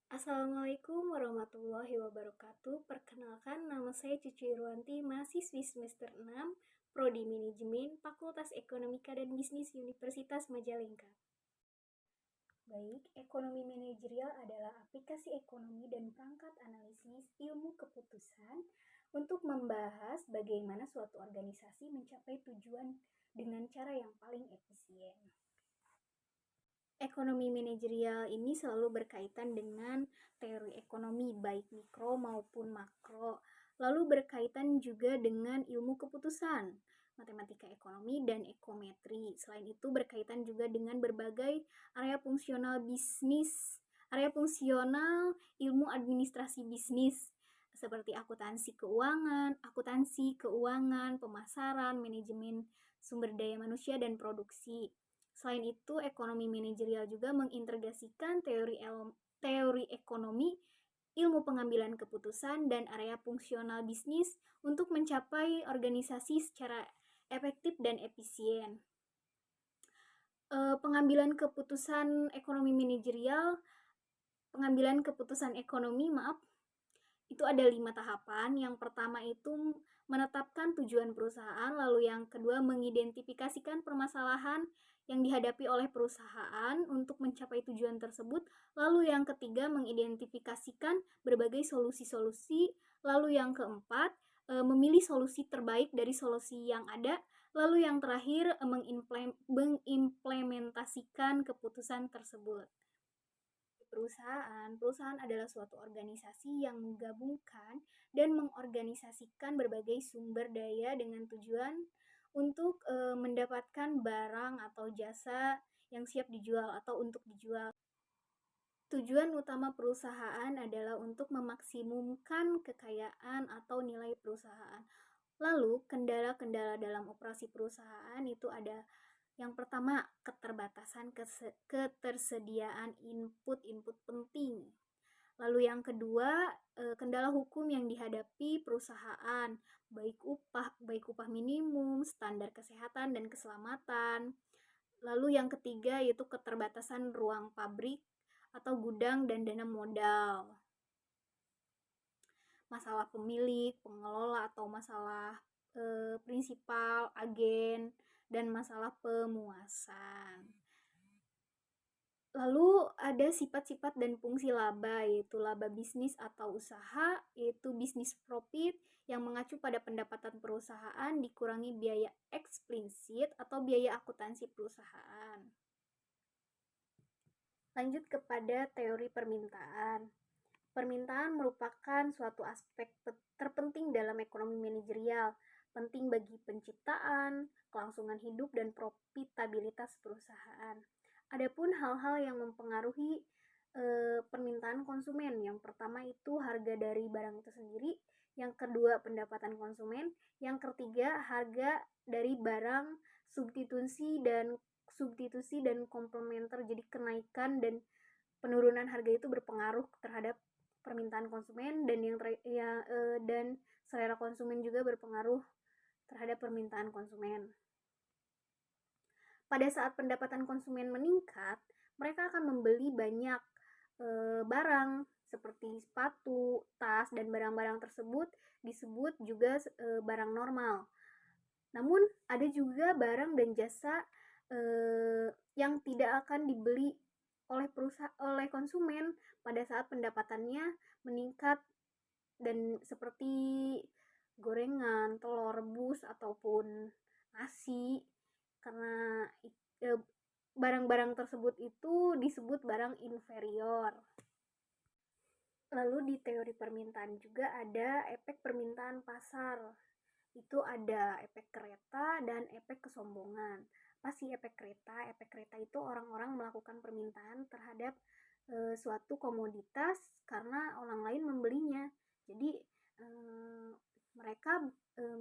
Assalamualaikum warahmatullahi wabarakatuh. Perkenalkan, nama saya Cici Irwanti, mahasiswi semester 6, Prodi Manajemen, Fakultas Ekonomika dan Bisnis Universitas Majalengka. Baik, ekonomi manajerial adalah aplikasi ekonomi dan perangkat analisis ilmu keputusan untuk membahas bagaimana suatu organisasi mencapai tujuan dengan cara yang paling efisien. Ekonomi manajerial ini selalu berkaitan dengan teori ekonomi baik mikro maupun makro, lalu berkaitan juga dengan ilmu keputusan, matematika ekonomi dan ekometri. Selain itu berkaitan juga dengan berbagai area fungsional bisnis, area fungsional ilmu administrasi bisnis seperti akuntansi keuangan, pemasaran, manajemen sumber daya manusia dan produksi. Selain itu, ekonomi manajerial juga mengintegrasikan teori ekonomi, ilmu pengambilan keputusan, dan area fungsional bisnis untuk mencapai organisasi secara efektif dan efisien. Pengambilan keputusan ekonomi, itu ada 5 tahapan. Yang pertama itu menetapkan tujuan perusahaan, lalu yang kedua mengidentifikasikan permasalahan yang dihadapi oleh perusahaan untuk mencapai tujuan tersebut, lalu yang ketiga mengidentifikasikan berbagai solusi-solusi, lalu yang keempat memilih solusi terbaik dari solusi yang ada, lalu yang terakhir mengimplementasikan keputusan tersebut. Perusahaan adalah suatu organisasi yang menggabungkan dan mengorganisasikan berbagai sumber daya dengan tujuan untuk mendapatkan barang atau jasa yang siap dijual atau untuk dijual. Tujuan utama perusahaan adalah untuk memaksimumkan kekayaan atau nilai perusahaan. Lalu, kendala-kendala dalam operasi perusahaan itu ada yang pertama, ketersediaan input penting. Lalu yang kedua, kendala hukum yang dihadapi perusahaan, baik upah minimum, standar kesehatan dan keselamatan. Lalu yang ketiga yaitu keterbatasan ruang pabrik atau gudang dan dana modal. Masalah pemilik, pengelola atau masalah prinsipal, agen, dan masalah pemuasan. Lalu ada sifat-sifat dan fungsi laba, yaitu laba bisnis atau usaha, yaitu business profit yang mengacu pada pendapatan perusahaan dikurangi biaya eksplisit atau biaya akuntansi perusahaan. Lanjut kepada teori permintaan. Permintaan merupakan suatu aspek terpenting dalam ekonomi manajerial, penting bagi penciptaan, kelangsungan hidup, dan profitabilitas perusahaan. Adapun hal-hal yang mempengaruhi permintaan konsumen. Yang pertama itu harga dari barang itu sendiri, yang kedua pendapatan konsumen, yang ketiga harga dari barang substitusi dan komplementer. Jadi kenaikan dan penurunan harga itu berpengaruh terhadap permintaan konsumen dan selera konsumen juga berpengaruh terhadap permintaan konsumen. Pada saat pendapatan konsumen meningkat, mereka akan membeli banyak barang seperti sepatu, tas, dan barang-barang tersebut disebut juga barang normal. Namun ada juga barang dan jasa yang tidak akan dibeli oleh konsumen pada saat pendapatannya meningkat, dan seperti gorengan, telur rebus ataupun nasi, karena barang-barang tersebut itu disebut barang inferior. Lalu di teori permintaan juga ada efek permintaan pasar. Itu ada efek kereta dan efek kesombongan. Pasti efek kereta? Efek kereta itu orang-orang melakukan permintaan terhadap suatu komoditas karena orang lain membelinya. Jadi mereka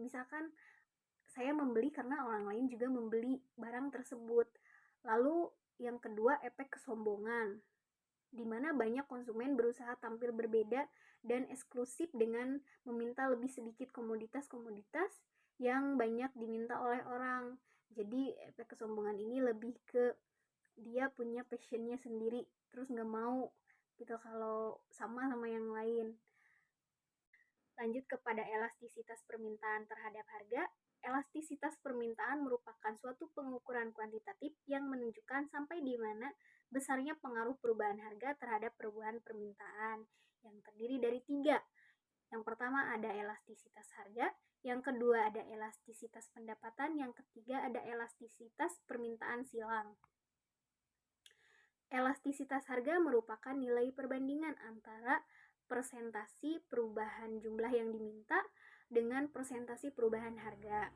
misalkan saya membeli karena orang lain juga membeli barang tersebut. Lalu yang kedua efek kesombongan, di mana banyak konsumen berusaha tampil berbeda dan eksklusif dengan meminta lebih sedikit komoditas-komoditas yang banyak diminta oleh orang. Jadi efek kesombongan ini lebih ke dia punya passionnya sendiri, terus gak mau gitu kalau sama yang lain. Lanjut kepada elastisitas permintaan terhadap harga. Elastisitas permintaan merupakan suatu pengukuran kuantitatif yang menunjukkan sampai di mana besarnya pengaruh perubahan harga terhadap perubahan permintaan, yang terdiri dari 3. Yang pertama ada elastisitas harga, yang kedua ada elastisitas pendapatan, yang ketiga ada elastisitas permintaan silang. Elastisitas harga merupakan nilai perbandingan antara persentasi perubahan jumlah yang diminta dengan persentasi perubahan harga.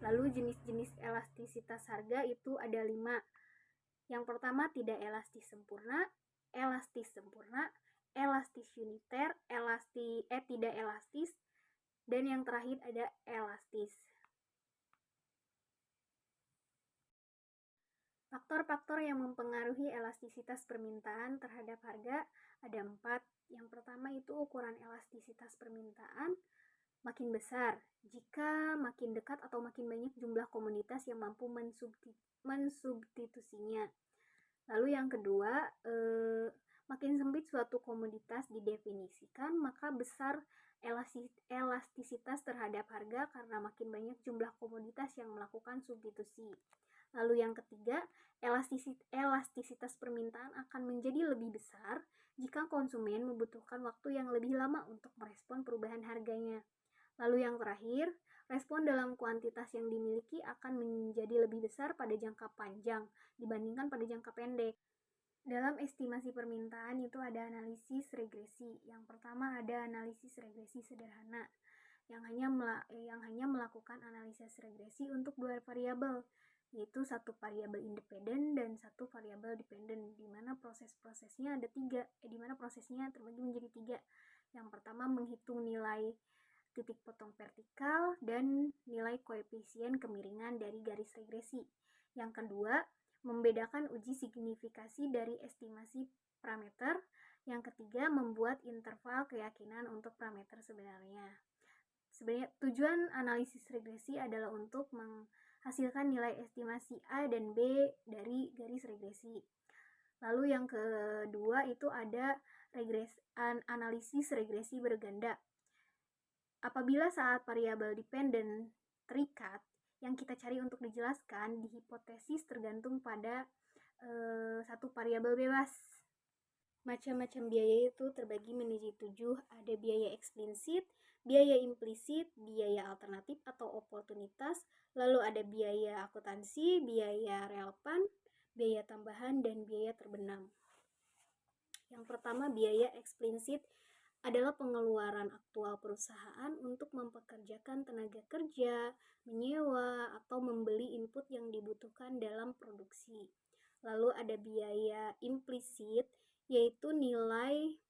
Lalu jenis-jenis elastisitas harga itu ada 5. Yang pertama tidak elastis sempurna, elastis uniter, tidak elastis, dan yang terakhir ada elastis. Faktor-faktor yang mempengaruhi elastisitas permintaan terhadap harga ada 4. Yang pertama itu ukuran elastisitas permintaan makin besar jika makin dekat atau makin banyak jumlah komoditas yang mampu mensubstitusinya. Lalu yang kedua, makin sempit suatu komoditas didefinisikan, maka besar elastisitas terhadap harga karena makin banyak jumlah komoditas yang melakukan substitusi. Lalu yang ketiga, elastisitas permintaan akan menjadi lebih besar jika konsumen membutuhkan waktu yang lebih lama untuk merespon perubahan harganya. Lalu yang terakhir, respon dalam kuantitas yang dimiliki akan menjadi lebih besar pada jangka panjang dibandingkan pada jangka pendek. Dalam estimasi permintaan itu ada analisis regresi. Yang pertama ada analisis regresi sederhana yang hanya melakukan analisis regresi untuk 2 variabel, yaitu satu variabel independen dan satu variabel dependen, di mana prosesnya terbagi menjadi 3. Yang pertama menghitung nilai titik potong vertikal dan nilai koefisien kemiringan dari garis regresi. Yang kedua, membedakan uji signifikasi dari estimasi parameter. Yang ketiga, membuat interval keyakinan untuk parameter sebenarnya. Sebenarnya tujuan analisis regresi adalah untuk menghasilkan nilai estimasi A dan B dari garis regresi. Lalu yang kedua itu ada analisis regresi berganda. Apabila saat variabel dependen terikat, yang kita cari untuk dijelaskan di hipotesis tergantung pada satu variabel bebas. Macam-macam biaya itu terbagi menjadi 7. Ada biaya eksplisit, biaya implisit, biaya alternatif atau oportunitas, lalu ada biaya akuntansi, biaya relevan, biaya tambahan, dan biaya terbenam. Yang pertama, biaya eksplisit adalah pengeluaran aktual perusahaan untuk mempekerjakan tenaga kerja, menyewa, atau membeli input yang dibutuhkan dalam produksi. Lalu ada biaya implisit, yaitu nilai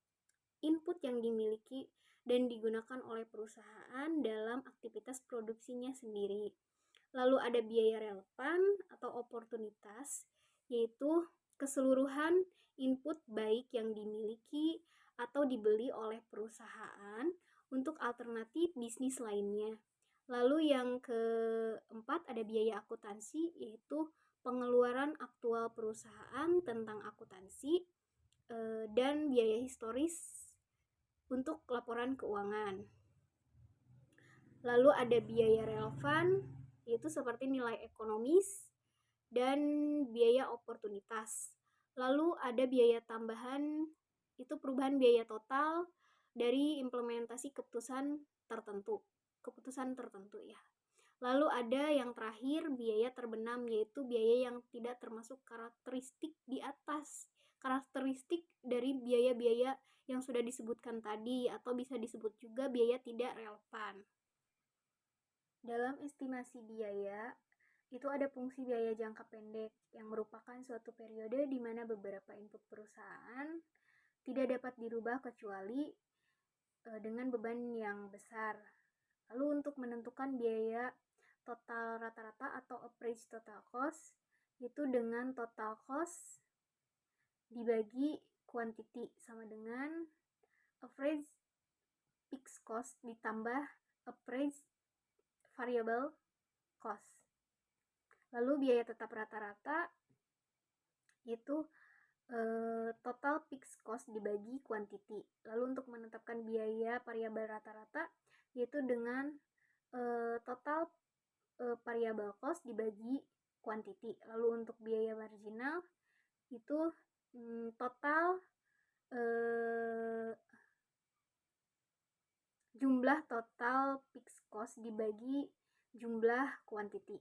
input yang dimiliki dan digunakan oleh perusahaan dalam aktivitas produksinya sendiri. Lalu ada biaya relevan atau oportunitas, yaitu keseluruhan input baik yang dimiliki atau dibeli oleh perusahaan untuk alternatif bisnis lainnya. Lalu yang keempat ada biaya akuntansi, yaitu pengeluaran aktual perusahaan tentang akuntansi dan biaya historis untuk laporan keuangan. Lalu ada biaya relevan, yaitu seperti nilai ekonomis dan biaya oportunitas. Lalu ada biaya tambahan, itu perubahan biaya total dari implementasi keputusan tertentu ya. Lalu ada yang terakhir biaya terbenam, yaitu biaya yang tidak termasuk karakteristik di atas, karakteristik dari biaya-biaya yang sudah disebutkan tadi, atau bisa disebut juga biaya tidak relevan. Dalam estimasi biaya, itu ada fungsi biaya jangka pendek yang merupakan suatu periode di mana beberapa input perusahaan tidak dapat dirubah kecuali dengan beban yang besar. Lalu untuk menentukan biaya total rata-rata atau average total cost, itu dengan total cost dibagi quantity sama dengan average fixed cost ditambah average variable cost. Lalu biaya tetap rata-rata itu total fixed cost dibagi quantity. Lalu untuk menetapkan biaya variabel rata-rata yaitu dengan total variable cost dibagi quantity. Lalu untuk biaya marginal itu total jumlah total fixed cost dibagi jumlah quantity.